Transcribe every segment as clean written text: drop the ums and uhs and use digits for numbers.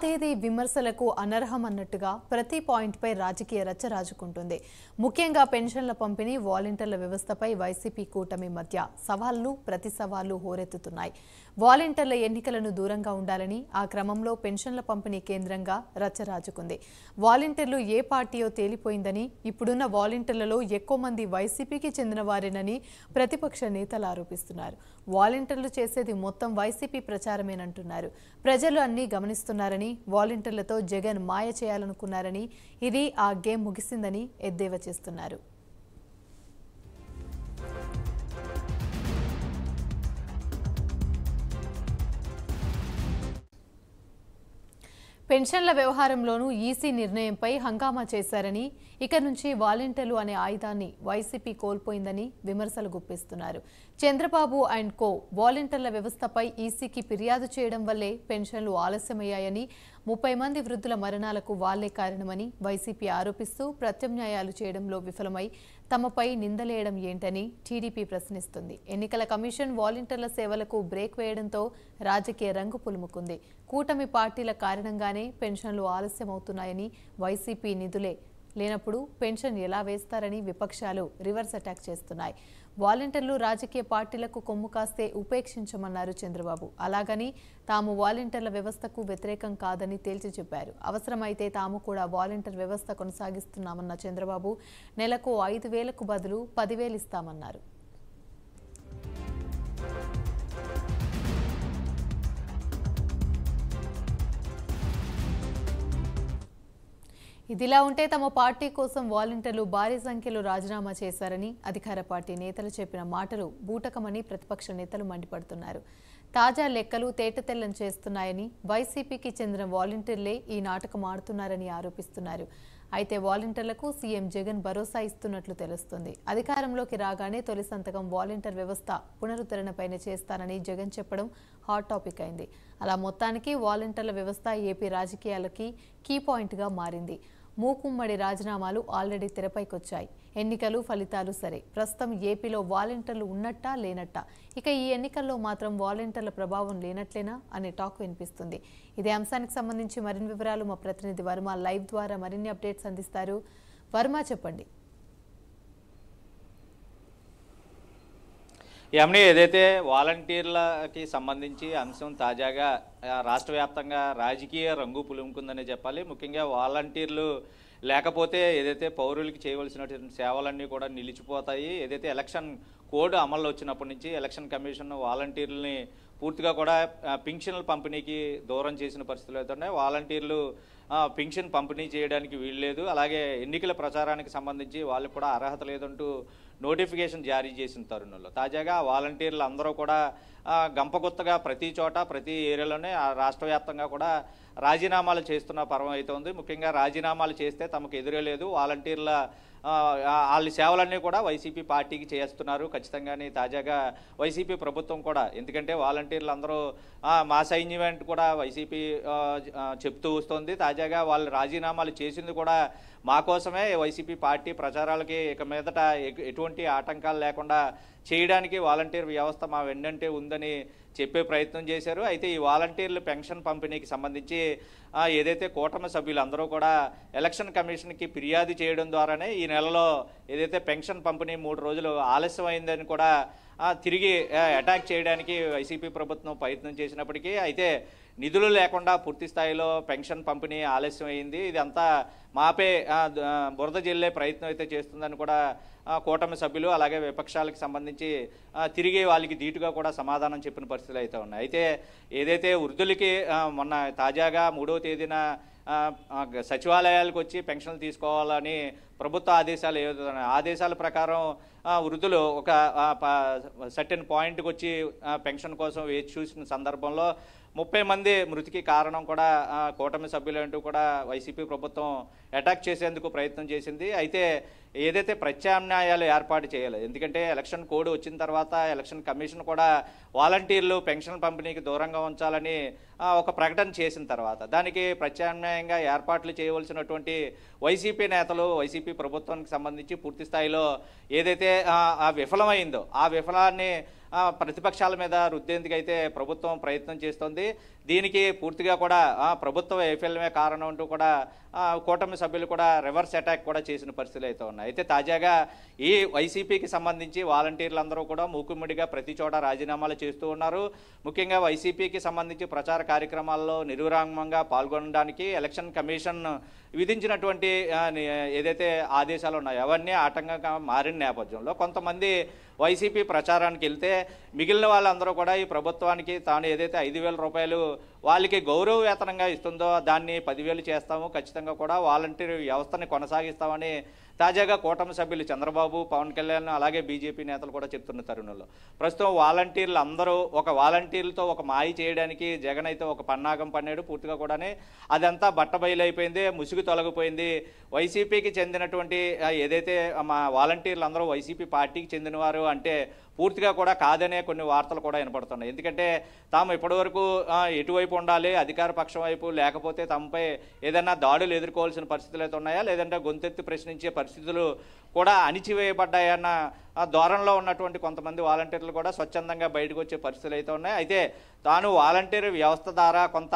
తేదీ విమర్శలకు అనర్హం అన్నట్టుగా ప్రతి పాయింట్పై రాజకీయ రచ్చ రాజుకుంటుంది. ముఖ్యంగా పెన్షన్ల పంపిణీ, వాలంటీర్ల వ్యవస్థపై వైసీపీ కూటమి మధ్య సవాళ్లు ప్రతి సవాళ్లు హోరెత్తుతున్నాయి. వాలంటీర్ల ఎన్నికలను దూరంగా ఉండాలని, ఆ క్రమంలో పెన్షన్ల పంపిణీ కేంద్రంగా రచ్చ రాజుకుంది. వాలంటీర్లు ఏ పార్టీయో తేలిపోయిందని, ఇప్పుడున్న వాలంటీర్లలో ఎక్కువ మంది వైసీపీకి చెందిన వారేనని ప్రతిపక్ష నేతలు ఆరోపిస్తున్నారు. వాలంటీర్లు చేసేది మొత్తం వైసీపీ ప్రచారమేనంటున్నారు. ప్రజలు అన్నీ గమనిస్తున్నారని, వాలంటీర్లతో జగన్ మాయ చేయాలనుకున్నారని, ఇది ఆ గేమ్ ముగిసిందని ఎద్దేవా చేస్తున్నారు. పెన్షన్ల వ్యవహారంలోనూ ఈసీ నిర్ణయంపై హంగామా చేశారని, ఇక నుంచి వాలంటీర్లు అనే ఆయుధాన్ని వైసీపీ కోల్పోయిందని విమర్శలు గుప్పిస్తున్నారు. చంద్రబాబు అండ్ కో వాలంటీర్ల వ్యవస్థపై ఈసీకి ఫిర్యాదు చేయడం వల్లే పెన్షన్లు ఆలస్యమయ్యాయని, 30 మంది వృద్ధుల మరణాలకు వాళ్లే కారణమని వైసీపీ ఆరోపిస్తూ ప్రత్యామ్నాయాలు చేయడంలో విఫలమై తమపై నిందలేయడం ఏంటని టీడీపీ ప్రశ్నిస్తుంది. ఎన్నికల కమిషన్ వాలంటీర్ల సేవలకు బ్రేక్ వేయడంతో రాజకీయ రంగు పులుముకుంది. కూటమి పార్టీల కారణంగానే పెన్షన్లు ఆలస్యమవుతున్నాయని, వైసీపీ నిధులే లేనప్పుడు పెన్షన్ ఎలా వేస్తారని విపక్షాలు రివర్స్ అటాక్ చేస్తున్నాయి. వాలంటీర్లు రాజకీయ పార్టీలకు కొమ్ము కాస్తే ఉపేక్షించమన్నారు చంద్రబాబు. అలాగని తాము వాలంటీర్ల వ్యవస్థకు వ్యతిరేకం కాదని తేల్చి చెప్పారు. అవసరమైతే తాము కూడా వాలంటీర్ వ్యవస్థ కొనసాగిస్తున్నామన్న చంద్రబాబు నెలకు 5,000కు బదులు 10,000 ఇస్తామన్నారు. ఇదిలా ఉంటే తమ పార్టీ కోసం వాలంటీర్లు భారీ సంఖ్యలో రాజీనామా చేశారని అధికార పార్టీ నేతలు చెప్పిన మాటలు బూటకమని ప్రతిపక్ష నేతలు మండిపడుతున్నారు. తాజా లెక్కలు తేటతెల్లం చేస్తున్నాయని, వైసీపీకి చెందిన వాలంటీర్లే ఈ నాటకం ఆడుతున్నారని ఆరోపిస్తున్నారు. అయితే వాలంటీర్లకు సీఎం జగన్ భరోసా ఇస్తున్నట్లు తెలుస్తుంది. అధికారంలోకి రాగానే తొలి సంతకం వాలంటీర్ వ్యవస్థ పునరుద్ధరణపైనే చేస్తానని జగన్ చెప్పడం హాట్ టాపిక్ అయింది. అలా మొత్తానికి వాలంటీర్ల వ్యవస్థ ఏపీ రాజకీయాలకి కీ పాయింట్గా మారింది. మూకుమ్మడి రాజీనామాలు ఆల్రెడీ తెరపైకొచ్చాయి. ఎన్నికలు ఫలితాలు సరే, ప్రస్తుతం ఏపీలో వాలంటీర్లు ఉన్నట్టా లేనట్టా? ఇక ఈ ఎన్నికల్లో మాత్రం వాలంటీర్ల ప్రభావం లేనట్లేనా అనే టాక్ వినిపిస్తుంది. ఇదే అంశానికి సంబంధించి మరిన్ని వివరాలు మా ప్రతినిధి వర్మ లైవ్ ద్వారా మరిన్ని అప్డేట్స్ అందిస్తారు. వర్మ, చెప్పండి. ఏమని ఏదైతే వాలంటీర్లకి సంబంధించి అంశం తాజాగా రాష్ట్ర వ్యాప్తంగా రాజకీయ రంగు పులుముకుందనే చెప్పాలి. ముఖ్యంగా వాలంటీర్లు లేకపోతే ఏదైతే పౌరులకి చేయవలసినటువంటి సేవలన్నీ కూడా నిలిచిపోతాయి. ఏదైతే ఎలక్షన్ కోడ్ అమల్లో వచ్చినప్పటి నుంచి ఎలక్షన్ కమిషన్ వాలంటీర్లని పూర్తిగా కూడా పింఛన్ల పంపిణీకి దూరం చేసిన పరిస్థితులు అయితే ఉన్నాయి. వాలంటీర్లు పింఛన్ పంపిణీ చేయడానికి వీల్లేదు. అలాగే ఎన్నికల ప్రచారానికి సంబంధించి వాళ్ళకి కూడా అర్హత లేదంటూ నోటిఫికేషన్ జారీ చేసిన తరుణంలో తాజాగా వాలంటీర్లు అందరూ కూడా గంపగుత్తగా ప్రతి చోట ప్రతి ఏరియాలోనే రాష్ట్ర వ్యాప్తంగా కూడా రాజీనామాలు చేస్తున్న పర్వం అయితే ఉంది. ముఖ్యంగా రాజీనామాలు చేస్తే తమకు ఎదురే లేదు, వాలంటీర్ల వాళ్ళ సేవలన్నీ కూడా వైసీపీ పార్టీకి చేస్తున్నారు ఖచ్చితంగానే తాజాగా వైసీపీ ప్రభుత్వం కూడా. ఎందుకంటే వాలంటీర్లు అందరూ మా సైన్యం కూడా వైసీపీ చెప్తూ వస్తుంది. తాజాగా వాళ్ళు రాజీనామాలు చేసింది కూడా మా కోసమే, వైసీపీ పార్టీ ప్రచారాలకి ఇక మీదట ఎటువంటి ఆటంకాలు లేకుండా చేయడానికి వాలంటీర్ వ్యవస్థ మా వెన్నంటే ఉందని చెప్పే ప్రయత్నం చేశారు. అయితే ఈ వాలంటీర్లు పెన్షన్ పంపిణీకి సంబంధించి ఏదైతే కూటమి సభ్యులు అందరూ కూడా ఎలక్షన్ కమిషన్కి ఫిర్యాదు చేయడం ద్వారానే ఈ నెలలో ఏదైతే పెన్షన్ పంపిణీ 3 రోజులు ఆలస్యమైందని కూడా తిరిగి అటాక్ చేయడానికి వైసీపీ ప్రభుత్వం ప్రయత్నం చేసినప్పటికీ అయితే నిధులు లేకుండా పూర్తి స్థాయిలో పెన్షన్ పంపిణీ ఆలస్యం అయింది. ఇదంతా మాపే బురద జల్లే ప్రయత్నం అయితే చేస్తుందని కూడా కూటమి సభ్యులు అలాగే విపక్షాలకు సంబంధించి తిరిగి వాళ్ళకి ధీటుగా కూడా సమాధానం చెప్పిన పరిస్థితులు అయితే ఉన్నాయి. అయితే ఏదైతే వృద్ధులకి మొన్న తాజాగా 3వ తేదీన సచివాలయాలకు వచ్చి పెన్షన్లు తీసుకోవాలని ప్రభుత్వ ఆదేశాలు ఏవైతున్నాయి, ఆదేశాల ప్రకారం వృద్ధులు ఒక సర్టెన్ పాయింట్కి వచ్చి పెన్షన్ కోసం వేచి చూసిన సందర్భంలో 30 మంది మృతికి కారణం కూడా కూటమి సభ్యులంటూ కూడా వైసీపీ ప్రభుత్వం అటాక్ చేసేందుకు ప్రయత్నం చేసింది. అయితే ఏదైతే ప్రత్యామ్నాయాలు ఏర్పాటు చేయాలి, ఎందుకంటే ఎలక్షన్ కోడ్ వచ్చిన తర్వాత ఎలక్షన్ కమిషన్ కూడా వాలంటీర్లు పెన్షన్ పంపిణీకి దూరంగా ఉంచాలని ఒక ప్రకటన చేసిన తర్వాత దానికి ప్రత్యామ్నాయంగా ఏర్పాట్లు చేయవలసినటువంటి వైసీపీ నేతలు వైసీపీ ప్రభుత్వానికి సంబంధించి పూర్తి స్థాయిలో ఏదైతే విఫలమైందో ఆ విఫలాన్ని ప్రతిపక్షాల మీద రుద్దేందుకైతే ప్రభుత్వం ప్రయత్నం చేస్తోంది. దీనికి పూర్తిగా కూడా ప్రభుత్వ వైఫల్యమే కారణం అంటూ కూడా కూటమి సభ్యులు కూడా రివర్స్ అటాక్ కూడా చేసిన పరిస్థితులు అయితే ఉన్నాయి. అయితే తాజాగా ఈ వైసీపీకి సంబంధించి వాలంటీర్లందరూ కూడా మూకుమ్మడిగా ప్రతి చోట రాజీనామాలు చేస్తూ ఉన్నారు. ముఖ్యంగా వైసీపీకి సంబంధించి ప్రచార కార్యక్రమాల్లో నిర్విరామంగా పాల్గొనడానికి ఎలక్షన్ కమిషన్ విధించినటువంటి ఏదైతే ఆదేశాలు ఉన్నాయో అవన్నీ ఆటంకంగా మారిన నేపథ్యంలో కొంతమంది వైసీపీ ప్రచారానికి వెళ్తే మిగిలిన వాళ్ళందరూ కూడా ఈ ప్రభుత్వానికి తాను ఏదైతే 5,000 రూపాయలు వాళ్ళకి గౌరవ వేతనంగా ఇస్తుందో దాన్ని 10,000 చేస్తాము, ఖచ్చితంగా కూడా వాలంటీర్ వ్యవస్థని కొనసాగిస్తామని తాజాగా కూటమి సభ్యులు చంద్రబాబు, పవన్ కళ్యాణ్ అలాగే బీజేపీ నేతలు కూడా చెప్తున్న తరుణంలో ప్రస్తుతం వాలంటీర్లు అందరూ ఒక వాలంటీర్లతో ఒక మాయ చేయడానికి జగన్ అయితే ఒక పన్నాగం పన్నాడు. పూర్తిగా కూడానే అదంతా బట్టబయలైపోయింది, ముసుగు తొలగిపోయింది. వైసీపీకి చెందినటువంటి ఏదైతే మా వాలంటీర్లు అందరూ వైసీపీ పార్టీకి చెందినవారు అంటే పూర్తిగా కూడా కాదనే కొన్ని వార్తలు కూడా వినపడుతున్నాయి. ఎందుకంటే తాము ఇప్పటివరకు ఎటువైపు ఉండాలి, అధికార పక్షం వైపు, లేకపోతే తమపై ఏదైనా దాడులు ఎదుర్కోవాల్సిన పరిస్థితులు అయితే ఉన్నాయా, లేదంటే గొంతెత్తి ప్రశ్నించే పరిస్థితులు కూడా అణిచివేయబడ్డాయన్న ధోరణిలో ఉన్నటువంటి కొంతమంది వాలంటీర్లు కూడా స్వచ్ఛందంగా బయటకు వచ్చే పరిస్థితులు అయితే ఉన్నాయి. అయితే తాను వాలంటీర్ వ్యవస్థ ద్వారా కొంత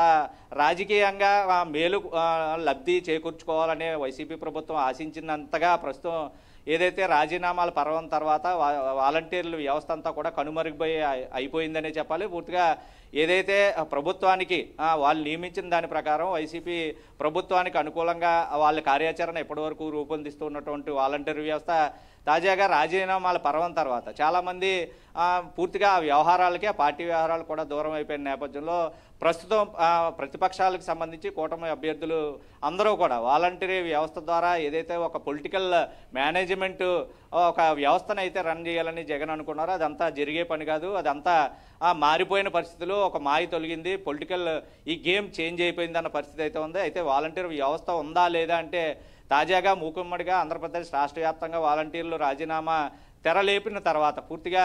రాజకీయంగా మేలు లబ్ధి చేకూర్చుకోవాలనే వైసీపీ ప్రభుత్వం ఆశించినంతగా ప్రస్తుతం ఏదైతే రాజీనామాల పర్వం తర్వాత వాలంటీర్ల వ్యవస్థ అంతా కూడా కనుమరుగుపోయి అయిపోయిందనే చెప్పాలి. పూర్తిగా ఏదైతే ప్రభుత్వానికి వాళ్ళు నియమించిన దాని ప్రకారం వైసీపీ ప్రభుత్వానికి అనుకూలంగా వాళ్ళ కార్యాచరణ ఎప్పటివరకు రూపొందిస్తూ ఉన్నటువంటి వాలంటీర్ వ్యవస్థ తాజాగా రాజీనామాల పర్వం తర్వాత చాలామంది పూర్తిగా ఆ వ్యవహారాలకి, ఆ పార్టీ వ్యవహారాలు కూడా దూరం అయిపోయిన నేపథ్యంలో ప్రస్తుతం ప్రతిపక్షాలకు సంబంధించి కూటమి అభ్యర్థులు అందరూ కూడా వాలంటీర్ వ్యవస్థ ద్వారా ఏదైతే ఒక పొలిటికల్ మేనేజ్మెంట్ ఒక వ్యవస్థను అయితే రన్ చేయాలని జగన్ అనుకున్నారో అదంతా జరిగే పని కాదు. అదంతా మారిపోయిన పరిస్థితులు, ఒక మాయ తొలగింది, పొలిటికల్ ఈ గేమ్ చేంజ్ అయిపోయిందన్న పరిస్థితి అయితే ఉంది. అయితే వాలంటీర్ వ్యవస్థ ఉందా లేదా అంటే తాజాగా మూకుమ్మడిగా ఆంధ్రప్రదేశ్ రాష్ట్ర వ్యాప్తంగా వాలంటీర్లు రాజీనామా తెరలేపిన తర్వాత పూర్తిగా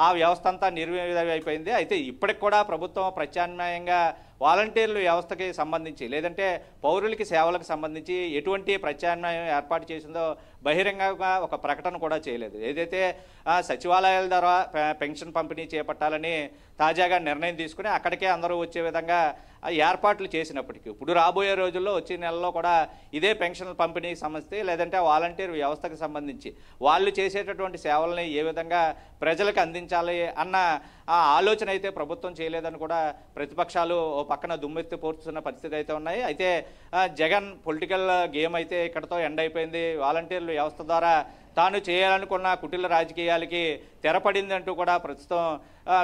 ఆ వ్యవస్థ అంతా నిర్వీర్యమైపోయింది. అయితే ఇప్పటికి కూడా ప్రభుత్వం ప్రత్యామ్నాయంగా వాలంటీర్ల వ్యవస్థకి సంబంధించి లేదంటే పౌరులకి సేవలకు సంబంధించి ఎటువంటి ప్రత్యామ్నాయం ఏర్పాటు చేసిందో బహిరంగంగా ఒక ప్రకటన కూడా చేయలేదు. ఏదైతే సచివాలయాల ద్వారా పెన్షన్ పంపిణీ చేపట్టాలని తాజాగా నిర్ణయం తీసుకుని అక్కడికే అందరూ వచ్చే విధంగా ఏర్పాట్లు చేసినప్పటికీ ఇప్పుడు రాబోయే రోజుల్లో వచ్చే నెలలో కూడా ఇదే పెన్షన్ పంపిణీ సంస్థ లేదంటే వాలంటీర్ వ్యవస్థకు సంబంధించి వాళ్ళు చేసేటటువంటి సేవల్ని ఏ విధంగా ప్రజలకు అందించాలి అన్న ఆలోచన అయితే ప్రభుత్వం చేయలేదని కూడా ప్రతిపక్షాలు ఓ పక్కన దుమ్మెత్తి పోర్చుతున్న పరిస్థితి అయితే ఉన్నాయి. అయితే జగన్ పొలిటికల్ గేమ్ అయితే ఇక్కడతో ఎండ్ అయిపోయింది. వాలంటీర్ల వ్యవస్థ ద్వారా తాను చేయాలనుకున్న కుటిల రాజకీయాలకి తెరపడిందంటూ కూడా ప్రస్తుతం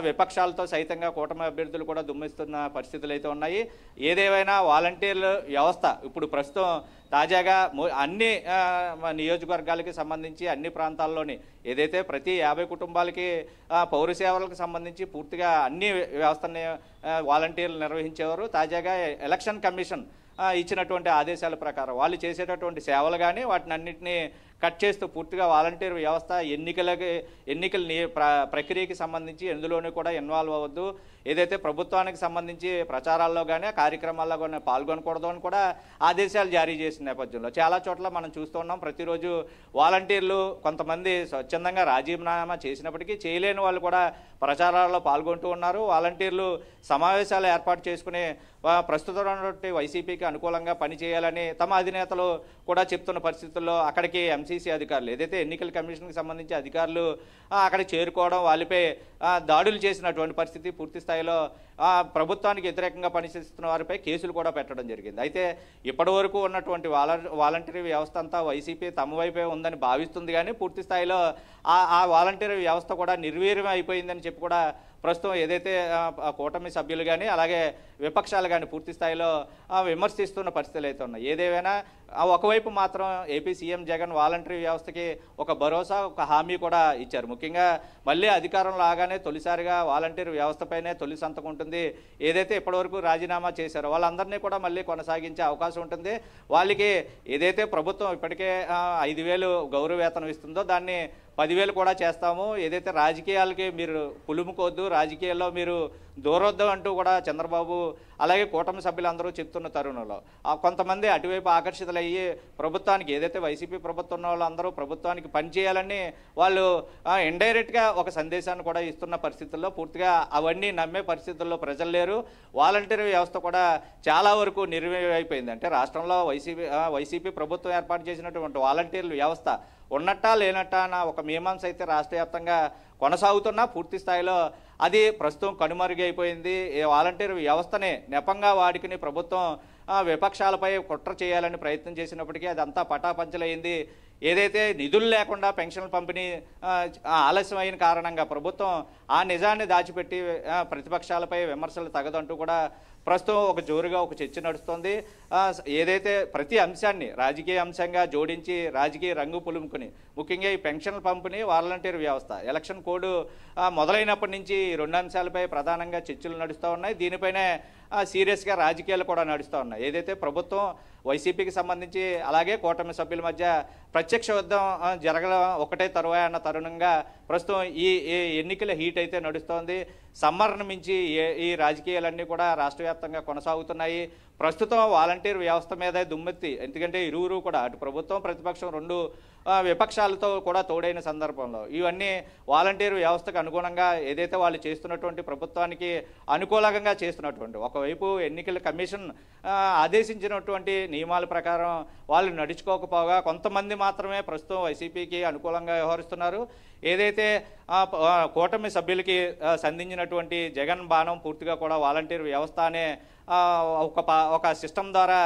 విపక్షాలతో సైతంగా కూటమి అభ్యర్థులు కూడా దుమ్మిస్తున్న పరిస్థితులు అయితే ఉన్నాయి. ఏదేమైనా వాలంటీర్ల వ్యవస్థ ఇప్పుడు ప్రస్తుతం తాజాగా అన్ని నియోజకవర్గాలకి సంబంధించి అన్ని ప్రాంతాల్లోని ఏదైతే ప్రతి 50 కుటుంబాలకి పౌర సేవలకు సంబంధించి పూర్తిగా అన్ని వ్యవస్థని వాలంటీర్లు నిర్వహించేవారు. తాజాగా ఎలక్షన్ కమిషన్ ఇచ్చినటువంటి ఆదేశాల ప్రకారం వాళ్ళు చేసేటటువంటి సేవలు కానీ వాటిని అన్నింటినీ కట్ చేస్తూ పూర్తిగా వాలంటీర్ వ్యవస్థ ఎన్నికల ప్రక్రియకి సంబంధించి ఎందులోనూ కూడా ఇన్వాల్వ్ అవ్వద్దు, ఏదైతే ప్రభుత్వానికి సంబంధించి ప్రచారాల్లో కానీ కార్యక్రమాల్లో కానీ పాల్గొనకూడదు అని కూడా ఆదేశాలు జారీ చేసిన నేపథ్యంలో చాలా చోట్ల మనం చూస్తున్నాం. ప్రతిరోజు వాలంటీర్లు కొంతమంది స్వచ్ఛందంగా రాజీనామా చేసినప్పటికీ చేయలేని వాళ్ళు కూడా ప్రచారాల్లో పాల్గొంటూ ఉన్నారు. వాలంటీర్లు సమావేశాలు ఏర్పాటు చేసుకుని ప్రస్తుతం ఉన్నటువంటి వైసీపీకి అనుకూలంగా పనిచేయాలని తమ అధినేతలు కూడా చెప్తున్న పరిస్థితుల్లో అక్కడికి ఎంసీసీ అధికారులు ఏదైతే ఎన్నికల కమిషన్కి సంబంధించి అధికారులు అక్కడికి చేరుకోవడం, వాళ్ళపై దాడులు చేసినటువంటి పరిస్థితి, పూర్తి స్థాయిలో ప్రభుత్వానికి వ్యతిరేకంగా పనిచేస్తున్న వారిపై కేసులు కూడా పెట్టడం జరిగింది. అయితే ఇప్పటి వరకు ఉన్నటువంటి వాలంటీర్ వ్యవస్థ అంతా వైసీపీ తమ వైపే ఉందని భావిస్తుంది కానీ పూర్తి స్థాయిలో ఆ వాలంటీర్ వ్యవస్థ కూడా నిర్వీర్యం అయిపోయిందని చెప్పి కూడా ప్రస్తుతం ఏదైతే కూటమి సభ్యులు కానీ అలాగే విపక్షాలు కానీ పూర్తి స్థాయిలో విమర్శిస్తున్న పరిస్థితులు అయితే ఉన్నాయి. ఏదేమైనా ఒకవైపు మాత్రం ఏపీ సీఎం జగన్ వాలంటరీ వ్యవస్థకి ఒక భరోసా, ఒక హామీ కూడా ఇచ్చారు. ముఖ్యంగా మళ్ళీ అధికారంలో రాగానే తొలిసారిగా వాలంటీర్ వ్యవస్థపైనే తొలి సంతకం ఉంటుంది. ఏదైతే ఇప్పటివరకు రాజీనామా చేశారో వాళ్ళందరినీ కూడా మళ్ళీ కొనసాగించే అవకాశం ఉంటుంది. వాళ్ళకి ఏదైతే ప్రభుత్వం ఇప్పటికే 5,000 గౌరవ వేతనం ఇస్తుందో దాన్ని 10,000 కూడా చేస్తాము. ఏదైతే రాజకీయాలకి మీరు పులుముకోవద్దు, రాజకీయాల్లో మీరు దూరొద్దాం అంటూ కూడా చంద్రబాబు అలాగే కూటమి సభ్యులందరూ చెప్తున్న తరుణంలో కొంతమంది అటువైపు ఆకర్షితులయ్యి ప్రభుత్వానికి ఏదైతే వైసీపీ ప్రభుత్వం ఉన్న వాళ్ళందరూ ప్రభుత్వానికి పనిచేయాలని వాళ్ళు ఇండైరెక్ట్గా ఒక సందేశాన్ని కూడా ఇస్తున్న పరిస్థితుల్లో పూర్తిగా అవన్నీ నమ్మే పరిస్థితుల్లో ప్రజలు లేరు. వాలంటీర్ వ్యవస్థ కూడా చాలా వరకు నిర్వీర్యమైపోయింది. అంటే రాష్ట్రంలో వైసీపీ ప్రభుత్వం ఏర్పాటు చేసినటువంటి వాలంటీర్ల వ్యవస్థ ఉన్నట్టా లేనట్టా అన్న ఒక మీమాంస అయితే రాష్ట్ర వ్యాప్తంగా కొనసాగుతున్నా పూర్తి స్థాయిలో అది ప్రస్తుతం కనుమరుగైపోయింది. ఈ వాలంటీర్ వ్యవస్థనే నెపంగా వాడుకుని ప్రభుత్వం విపక్షాలపై కుట్ర చేయాలని ప్రయత్నం చేసినప్పటికీ అదంతా పటాపంచలైంది. ఏదైతే నిధులు లేకుండా పెన్షన్ల పంపిణీ ఆలస్యమైన కారణంగా ప్రభుత్వం ఆ నిజాన్ని దాచిపెట్టి ప్రతిపక్షాలపై విమర్శలు తగదంటూ కూడా ప్రస్తుతం ఒక జోరుగా ఒక చర్చ నడుస్తోంది. ఏదైతే ప్రతి అంశాన్ని రాజకీయ అంశంగా జోడించి రాజకీయ రంగు పులుముకుని ముఖ్యంగా ఈ పెన్షన్ల పంపిణీ వాలంటీర్ వ్యవస్థ ఎలక్షన్ కోడ్ మొదలైనప్పటి నుంచి ఈ రెండు అంశాలపై ప్రధానంగా చర్చలు నడుస్తూ ఉన్నాయి. దీనిపైనే సీరియస్గా రాజకీయాలు కూడా నడుస్తూ ఉన్నాయి. ఏదైతే ప్రభుత్వం వైసీపీకి సంబంధించి అలాగే కూటమి సభ్యుల మధ్య ప్రత్యక్ష యుద్ధం జరగడం ఒకటే తరువాయి అన్న తరుణంగా ప్రస్తుతం ఈ ఎన్నికల హీట్ అయితే నడుస్తోంది. సమ్మర్ను మించి ఈ రాజకీయాలన్నీ కూడా రాష్ట్ర వ్యాప్తంగా కొనసాగుతున్నాయి. ప్రస్తుతం వాలంటీర్ వ్యవస్థ మీదే దుమ్మెత్తి, ఎందుకంటే ఇరువురు కూడా అటు ప్రభుత్వం ప్రతిపక్షం రెండు విపక్షాలతో కూడా తోడైన సందర్భంలో ఇవన్నీ వాలంటీర్ వ్యవస్థకు అనుగుణంగా ఏదైతే వాళ్ళు చేస్తున్నటువంటి ప్రభుత్వానికి అనుకూలంగా చేస్తున్నటువంటి ఒకవైపు ఎన్నికల కమిషన్ ఆదేశించినటువంటి నియమాల ప్రకారం వాళ్ళు నడుచుకోకపోగా కొంతమంది మాత్రమే ప్రస్తుతం వైసీపీకి అనుకూలంగా వ్యవహరిస్తున్నారు. ఏదైతే కూటమి సభ్యులకి సంధించినటువంటి జగన్ బాణం పూర్తిగా కూడా వాలంటీర్ వ్యవస్థ అనే ఒక సిస్టమ్ ద్వారా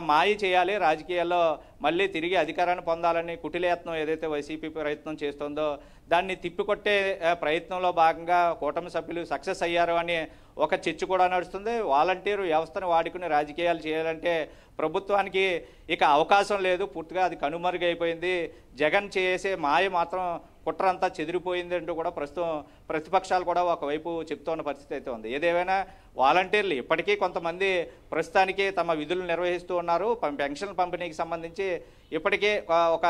మాయ చేయాలి, రాజకీయాల్లో మళ్ళీ తిరిగి అధికారాన్ని పొందాలని కుటిలయత్నం ఏదైతే వైసీపీ ప్రయత్నం చేస్తుందో దాన్ని తిప్పికొట్టే ప్రయత్నంలో భాగంగా కూటమి సభ్యులు సక్సెస్ అయ్యారు అని ఒక చర్చ కూడా నడుస్తుంది. వాలంటీర్ వ్యవస్థను వాడుకుని రాజకీయాలు చేయాలంటే ప్రభుత్వానికి ఇక అవకాశం లేదు, పూర్తిగా అది కనుమరుగైపోయింది. జగన్ చేసే మాయ మాత్రం కుట్రంతా చెదిరిపోయింది అంటూ కూడా ప్రస్తుతం ప్రతిపక్షాలు కూడా ఒకవైపు చెప్తున్న పరిస్థితి అయితే ఉంది. ఏదేమైనా వాలంటీర్లు ఇప్పటికీ కొంతమంది ప్రస్తుతానికి తమ విధులు నిర్వహిస్తూ ఉన్నారు. పెన్షన్ పంపిణీకి సంబంధించి ఇప్పటికే ఒక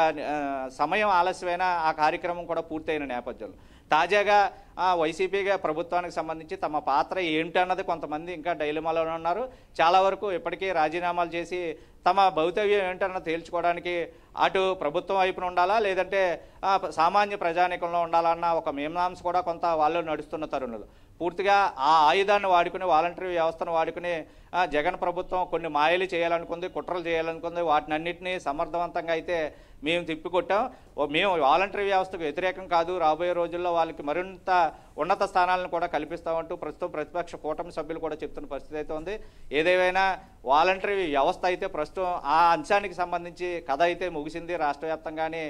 సమయం ఆలస్యమైన ఆ కార్యక్రమం కూడా పూర్తయిన నేపథ్యంలో తాజాగా వైసీపీగా ప్రభుత్వానికి సంబంధించి తమ పాత్ర ఏంటన్నది కొంతమంది ఇంకా డైలమాలోనే ఉన్నారు. చాలా వరకు ఇప్పటికీ రాజీనామాలు చేసి తమ భవితవ్యం ఏంటన్నది తేల్చుకోవడానికి అటు ప్రభుత్వం వైపున ఉండాలా లేదంటే సామాన్య ప్రజానీకంలో ఉండాలా అన్న ఒక మీమాంస కూడా కొంత వాళ్ళు నడుస్తున్న తరుణంలో పూర్తిగా ఆ ఆయుధాన్ని వాడుకుని వాలంటరీ వ్యవస్థను వాడుకుని జగన్ ప్రభుత్వం కొన్ని మాయలు చేయాలనుకుంది, కుట్రలు చేయాలనుకుంది. వాటినన్నింటినీ సమర్థవంతంగా అయితే మేము తిప్పికొట్టాం. మేము వాలంటరీ వ్యవస్థకు వ్యతిరేకం కాదు, రాబోయే రోజుల్లో వాళ్ళకి మరింత ఉన్నత స్థానాలను కూడా కల్పిస్తామంటూ ప్రస్తుతం ప్రతిపక్ష కూటమి సభ్యులు కూడా చెప్తున్న పరిస్థితి అయితే ఉంది. ఏదేమైనా వాలంటరీ వ్యవస్థ అయితే ప్రస్తుతం ఆ అంశానికి సంబంధించి కథ అయితే ముగిసింది. రాష్ట్ర వ్యాప్తంగానే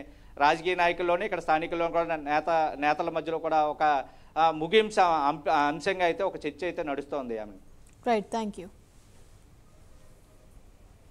రాజకీయ నాయకుల్లోనే ఇక్కడ స్థానికుల్లో కూడా నేతల మధ్యలో కూడా ఒక ముగింపు అంశంగా అయితే ఒక చర్చ అయితే నడుస్తోంది. Right, thank you.